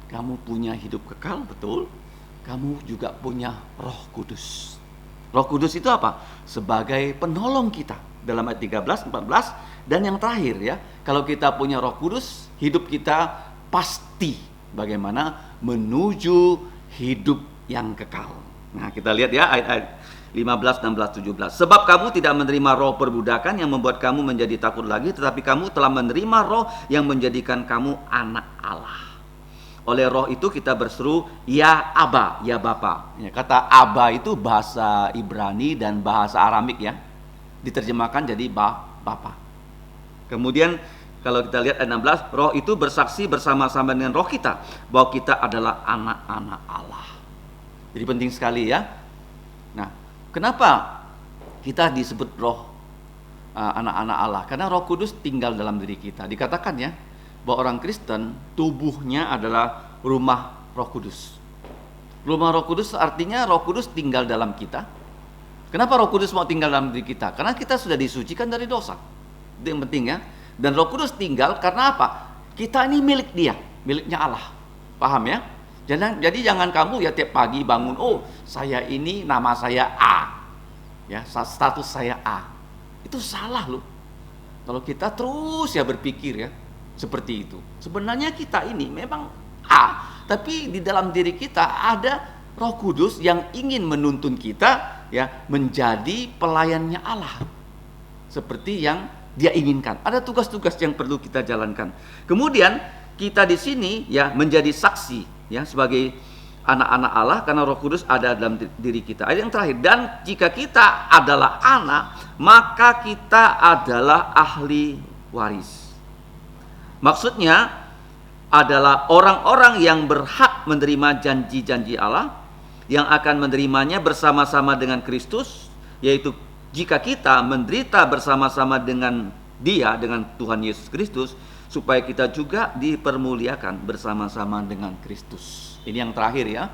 Kamu punya hidup kekal, betul. Kamu juga punya Roh Kudus. Roh Kudus itu apa? Sebagai penolong kita. Dalam ayat 13, 14, dan yang terakhir ya, kalau kita punya Roh Kudus, hidup kita pasti bagaimana menuju hidup yang kekal. Nah, kita lihat ya ayat-ayat 15, 16, 17. Sebab kamu tidak menerima roh perbudakan yang membuat kamu menjadi takut lagi, tetapi kamu telah menerima roh yang menjadikan kamu anak Allah. Oleh roh itu kita berseru, ya Aba, ya Bapa. Ya, kata Aba itu bahasa Ibrani dan bahasa Aramik ya. Diterjemahkan jadi Bapa. Kemudian kalau kita lihat ayat 16, roh itu bersaksi bersama-sama dengan roh kita bahwa kita adalah anak-anak Allah. Jadi penting sekali ya. Nah, kenapa kita disebut roh anak-anak Allah? Karena Roh Kudus tinggal dalam diri kita. Dikatakan ya, bahwa orang Kristen tubuhnya adalah rumah Roh Kudus. Rumah Roh Kudus artinya Roh Kudus tinggal dalam kita. Kenapa Roh Kudus mau tinggal dalam diri kita? Karena kita sudah disucikan dari dosa. Itu yang penting ya. Dan Roh Kudus tinggal karena apa? Kita ini milik Dia, miliknya Allah. Paham ya? Jadi jangan kamu ya tiap pagi bangun, oh saya ini nama saya A, ya status saya A. Itu salah loh. Kalau kita terus ya berpikir ya seperti itu. Sebenarnya kita ini memang A, tapi di dalam diri kita ada Roh Kudus yang ingin menuntun kita ya menjadi pelayannya Allah. Seperti yang Dia inginkan. Ada tugas-tugas yang perlu kita jalankan. Kemudian kita di sini ya menjadi saksi ya sebagai anak-anak Allah karena Roh Kudus ada dalam diri kita. Ayat yang terakhir, dan jika kita adalah anak, maka kita adalah ahli waris. Maksudnya adalah orang-orang yang berhak menerima janji-janji Allah, yang akan menerimanya bersama-sama dengan Kristus, yaitu jika kita menderita bersama-sama dengan Dia, dengan Tuhan Yesus Kristus, supaya kita juga dipermuliakan bersama-sama dengan Kristus. Ini yang terakhir ya.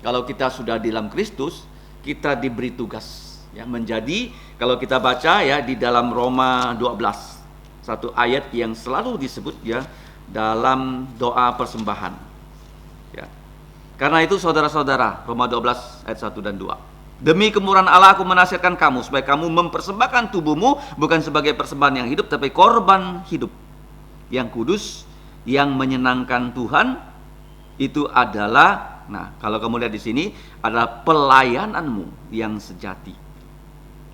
Kalau kita sudah di dalam Kristus, kita diberi tugas ya menjadi, kalau kita baca ya di dalam Roma 12, satu ayat yang selalu disebut ya dalam doa persembahan. Ya. Karena itu saudara-saudara, Roma 12 ayat 1 dan 2. Demi kemurahan Allah aku menasihatkan kamu supaya kamu mempersembahkan tubuhmu bukan sebagai persembahan yang hidup, tapi korban hidup yang kudus, yang menyenangkan Tuhan. Itu adalah, nah kalau kamu lihat di sini adalah pelayananmu yang sejati.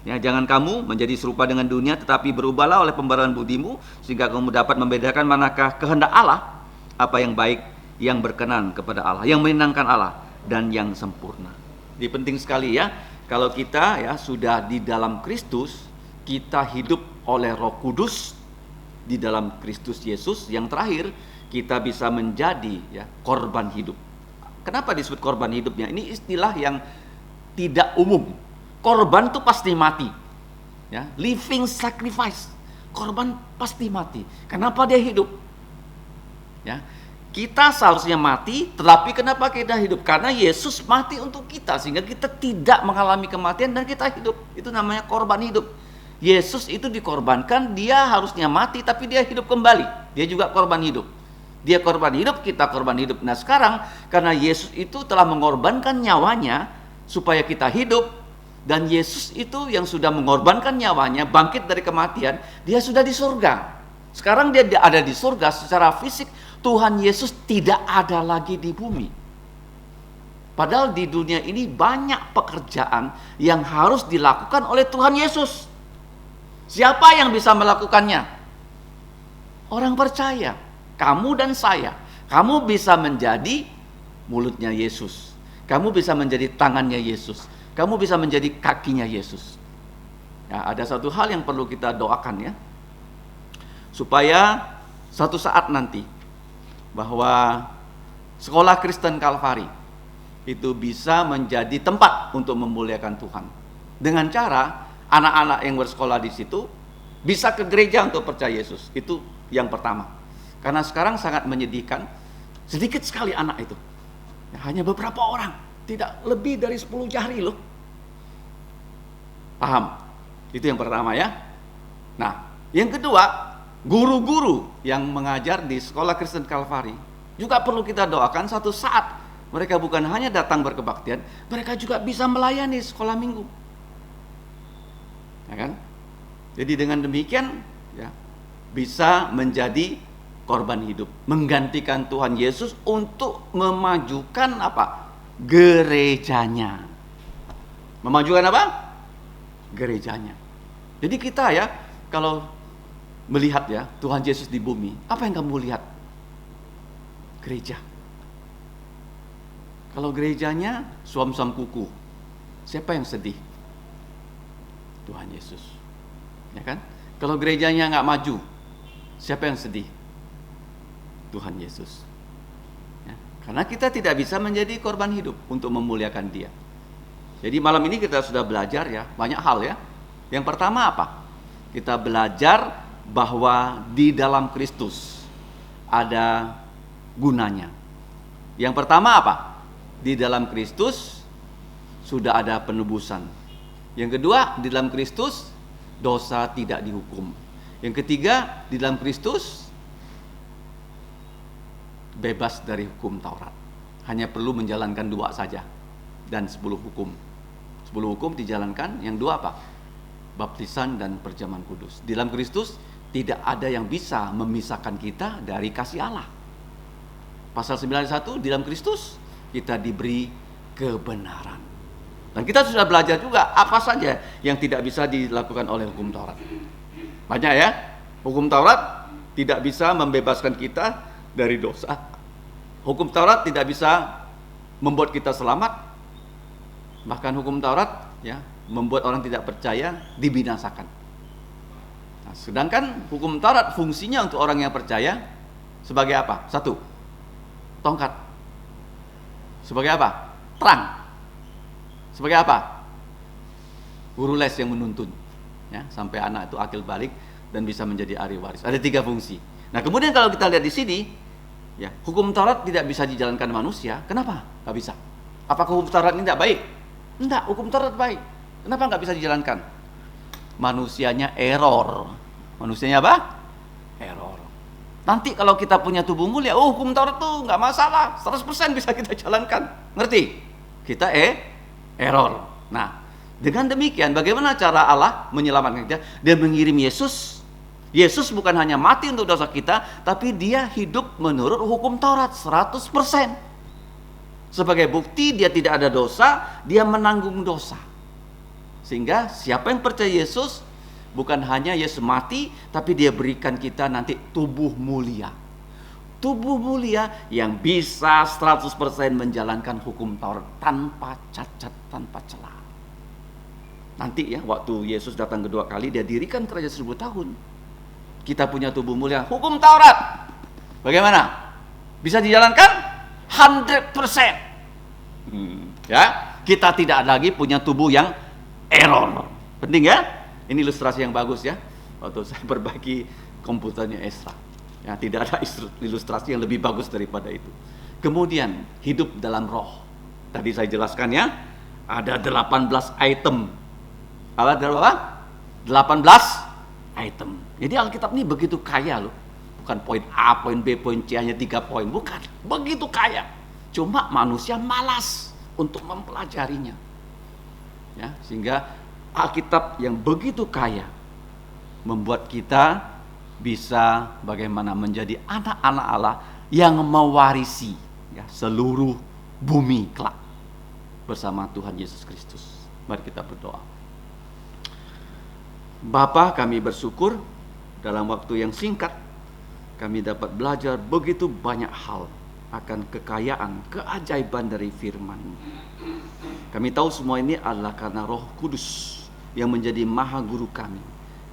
Ya, jangan kamu menjadi serupa dengan dunia, tetapi berubahlah oleh pembaruan budimu sehingga kamu dapat membedakan manakah kehendak Allah, apa yang baik, yang berkenan kepada Allah, yang menyenangkan Allah, dan yang sempurna. Jadi penting sekali ya, kalau kita ya sudah di dalam Kristus, kita hidup oleh Roh Kudus di dalam Kristus Yesus. Yang terakhir, kita bisa menjadi ya korban hidup. Kenapa disebut korban hidupnya? Ini istilah yang tidak umum. Korban itu pasti mati. Ya, living sacrifice. Korban pasti mati. Kenapa dia hidup? Ya. Kita seharusnya mati, tetapi kenapa kita hidup? Karena Yesus mati untuk kita, sehingga kita tidak mengalami kematian dan kita hidup. Itu namanya korban hidup. Yesus itu dikorbankan, dia harusnya mati, tapi dia hidup kembali. Dia juga korban hidup. Dia korban hidup, kita korban hidup. Nah sekarang, karena Yesus itu telah mengorbankan nyawanya, supaya kita hidup, dan Yesus itu yang sudah mengorbankan nyawanya, bangkit dari kematian, dia sudah di surga. Sekarang dia ada di surga secara fisik. Tuhan Yesus tidak ada lagi di bumi. Padahal di dunia ini banyak pekerjaan yang harus dilakukan oleh Tuhan Yesus. Siapa yang bisa melakukannya? Orang percaya. Kamu dan saya. Kamu bisa menjadi mulutnya Yesus. Kamu bisa menjadi tangannya Yesus. Kamu bisa menjadi kakinya Yesus. Ya, ada satu hal yang perlu kita doakan ya. supaya satu saat nanti bahwa sekolah Kristen Kalvari itu bisa menjadi tempat untuk memuliakan Tuhan. Dengan cara anak-anak yang bersekolah di situ bisa ke gereja untuk percaya Yesus. Itu yang pertama. Karena sekarang sangat menyedihkan, sedikit sekali anak itu. Hanya beberapa orang, tidak lebih dari 10 jari loh. Paham? Itu yang pertama ya. Nah, yang kedua, guru-guru yang mengajar di sekolah Kristen Kalvari juga perlu kita doakan satu saat mereka bukan hanya datang berkebaktian, mereka juga bisa melayani sekolah minggu. Ya kan? Jadi dengan demikian ya, bisa menjadi korban hidup, menggantikan Tuhan Yesus untuk memajukan apa? Gerejanya. Memajukan apa? Gerejanya. Jadi kita ya, kalau melihat ya Tuhan Yesus di bumi, apa yang kamu lihat? Gereja. Kalau gerejanya suam-suam kuku, siapa yang sedih? Tuhan Yesus. Ya kan? Kalau gerejanya nggak maju, siapa yang sedih? Tuhan Yesus. Ya, karena kita tidak bisa menjadi korban hidup untuk memuliakan Dia. Jadi malam ini kita sudah belajar ya, banyak hal ya. Yang pertama apa? Kita belajar bahwa di dalam Kristus ada gunanya. Yang pertama apa? Di dalam Kristus sudah ada penebusan. Yang kedua, di dalam Kristus dosa tidak dihukum. Yang ketiga, di dalam Kristus bebas dari hukum Taurat. Hanya perlu menjalankan 2 saja dan 10 hukum. 10 hukum dijalankan, yang 2 apa? Baptisan dan perjamuan kudus. Di dalam Kristus tidak ada yang bisa memisahkan kita dari kasih Allah. Pasal 91, di dalam Kristus kita diberi kebenaran. Dan kita sudah belajar juga apa saja yang tidak bisa dilakukan oleh hukum Taurat. Banyak ya. Hukum Taurat tidak bisa membebaskan kita dari dosa. Hukum Taurat tidak bisa membuat kita selamat. Bahkan hukum Taurat ya membuat orang tidak percaya dibinasakan. Nah, sedangkan hukum Taurat fungsinya untuk orang yang percaya sebagai apa? 1, tongkat. Sebagai apa? Terang. Sebagai apa? Guru les yang menuntun ya, sampai anak itu akil balik dan bisa menjadi ahli waris. Ada 3 fungsi. Nah, kemudian kalau kita lihat di sini ya, hukum Taurat tidak bisa dijalankan manusia. Kenapa? Gak bisa. Apakah hukum Taurat ini tidak baik? Enggak, hukum Taurat baik. Kenapa nggak bisa dijalankan? Manusianya error. Manusianya apa? Error. Nanti kalau kita punya tubuh mulia, hukum Taurat tuh nggak masalah, 100% bisa kita jalankan. Ngerti? Kita error. Nah, dengan demikian bagaimana cara Allah menyelamatkan kita? Dia mengirim Yesus. Yesus bukan hanya mati untuk dosa kita, tapi Dia hidup menurut hukum Taurat 100%. Sebagai bukti dia tidak ada dosa, dia menanggung dosa. Sehingga siapa yang percaya Yesus, bukan hanya Yesus mati, tapi Dia berikan kita nanti tubuh mulia. Tubuh mulia yang bisa 100% menjalankan hukum Taurat tanpa cacat, tanpa celah. Nanti ya, waktu Yesus datang kedua kali, Dia dirikan kerajaan 1000 tahun. Kita punya tubuh mulia, hukum Taurat. Bagaimana? Bisa dijalankan? 100%. Ya, kita tidak lagi punya tubuh yang error. Penting ya? Ini ilustrasi yang bagus ya. Waktu saya berbagi komputernya Esra. Ya, tidak ada ilustrasi yang lebih bagus daripada itu. Kemudian hidup dalam roh. Tadi saya jelaskan ya, ada 18 item. Ada berapa? 18 item. Jadi Alkitab ini begitu kaya loh. Bukan poin A, poin B, poin C, hanya 3 poin. Bukan, begitu kaya. Cuma manusia malas untuk mempelajarinya. Ya, sehingga Alkitab yang begitu kaya membuat kita bisa bagaimana menjadi anak-anak Allah yang mewarisi ya, seluruh bumi kelak bersama Tuhan Yesus Kristus. Mari kita berdoa. Bapa, kami bersyukur dalam waktu yang singkat kami dapat belajar begitu banyak hal akan kekayaan, keajaiban dari firman-Mu. Kami tahu semua ini adalah karena Roh Kudus yang menjadi maha guru kami,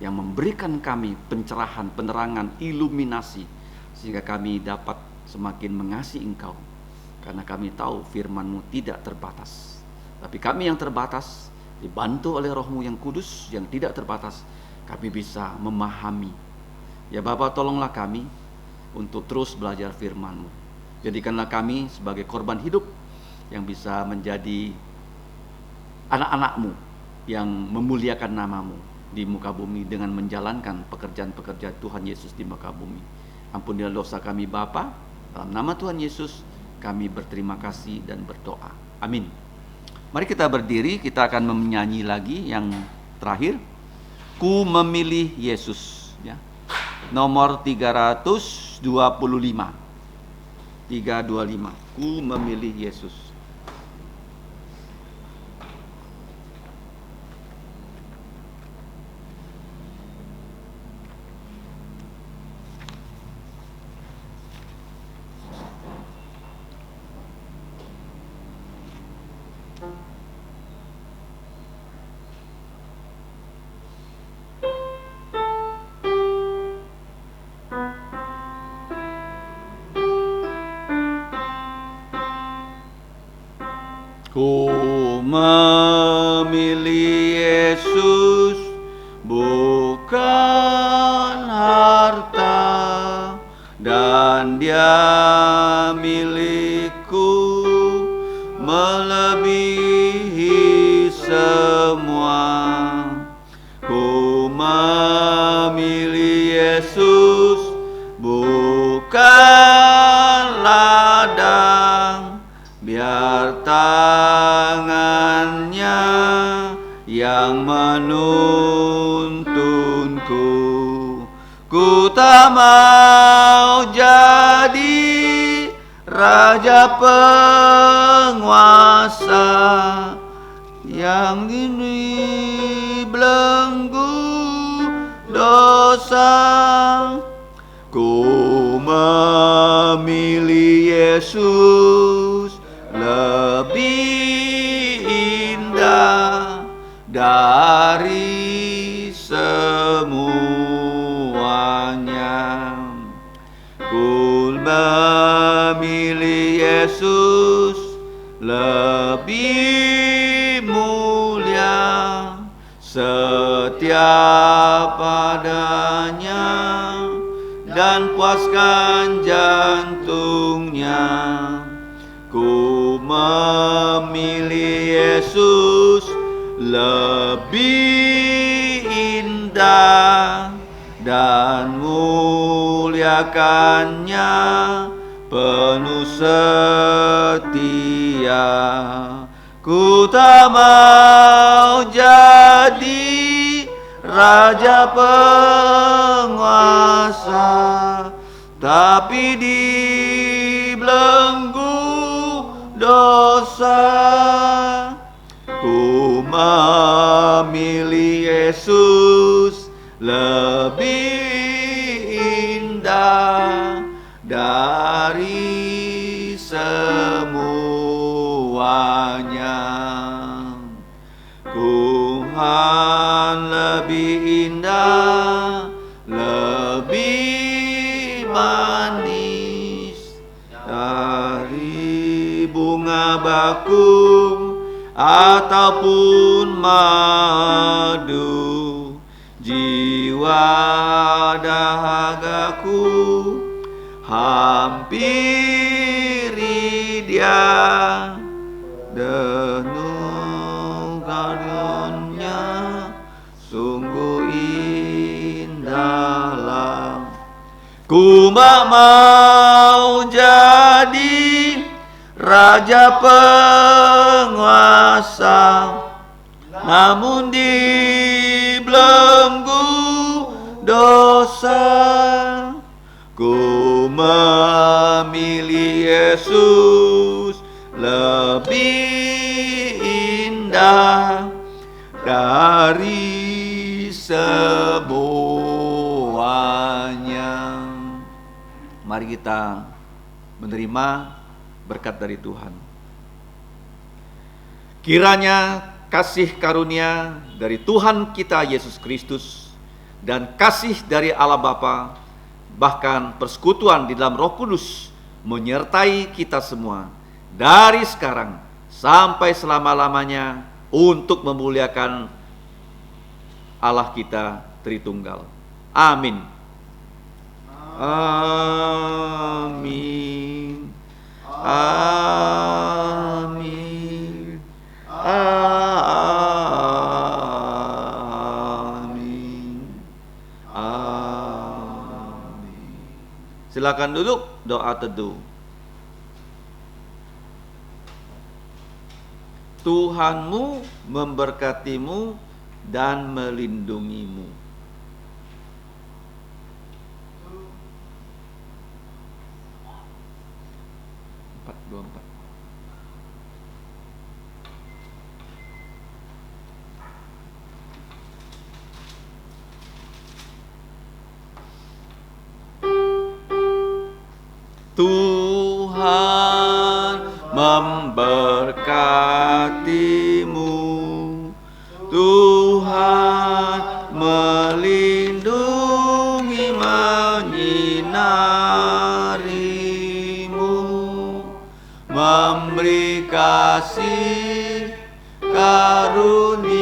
yang memberikan kami pencerahan, penerangan, iluminasi, sehingga kami dapat semakin mengasihi Engkau. Karena kami tahu firman-Mu tidak terbatas, tapi kami yang terbatas dibantu oleh Roh-Mu yang kudus yang tidak terbatas, kami bisa memahami. Ya Bapa, tolonglah kami untuk terus belajar firman-Mu. Jadikanlah kami sebagai korban hidup yang bisa menjadi anak-anak-Mu yang memuliakan nama-Mu di muka bumi dengan menjalankan pekerjaan-pekerjaan Tuhan Yesus di muka bumi. Ampunilah dosa kami Bapa, dalam nama Tuhan Yesus kami berterima kasih dan berdoa. Amin. Mari kita berdiri, kita akan menyanyi lagi yang terakhir. Ku memilih Yesus, ya. Nomor 325. 325. Ku memilih Yesus. Ku memilih Yesus, bukan harta, dan Dia milikku melebihi semua. Ku memilih Yesus, bukan ladang, biar tangannya yang menuntunku. Ku tak mau jadi raja penguasa yang dibelenggu dosa. Ku memilih Yesus, lebih indah dari semuanya. Ku memilih Yesus, lebih mulia, setia padanya, dan puaskan jantungnya. Ku memilih Yesus, lebih indah, dan muliakannya penuh setia. Ku tak mau jadi raja penguasa, tapi dibelenggu dosa. Ku memilih Yesus, lebih indah dari semuanya. Tuhan lebih indah, lebih manis dari bunga bakung ataupun madu. Jiwa dahagaku hampiri Dia, denungkannya sungguh indahlah. Ku mau jadi raja penguasa, namun dibelenggu dosa. Ku memilih Yesus, lebih indah dari semuanya. Mari kita menerima berkat dari Tuhan. Kiranya kasih karunia dari Tuhan kita Yesus Kristus dan kasih dari Allah Bapa, bahkan persekutuan di dalam Roh Kudus menyertai kita semua dari sekarang sampai selama-lamanya untuk memuliakan Allah kita Tritunggal. Amin. Amin. Amin. Amin. Amin. Silakan duduk, doa teduh. Tuhanmu memberkatimu dan melindungimu. Tuhan memberkatimu, Tuhan melindungi, menyinarimu, memberi kasih karunia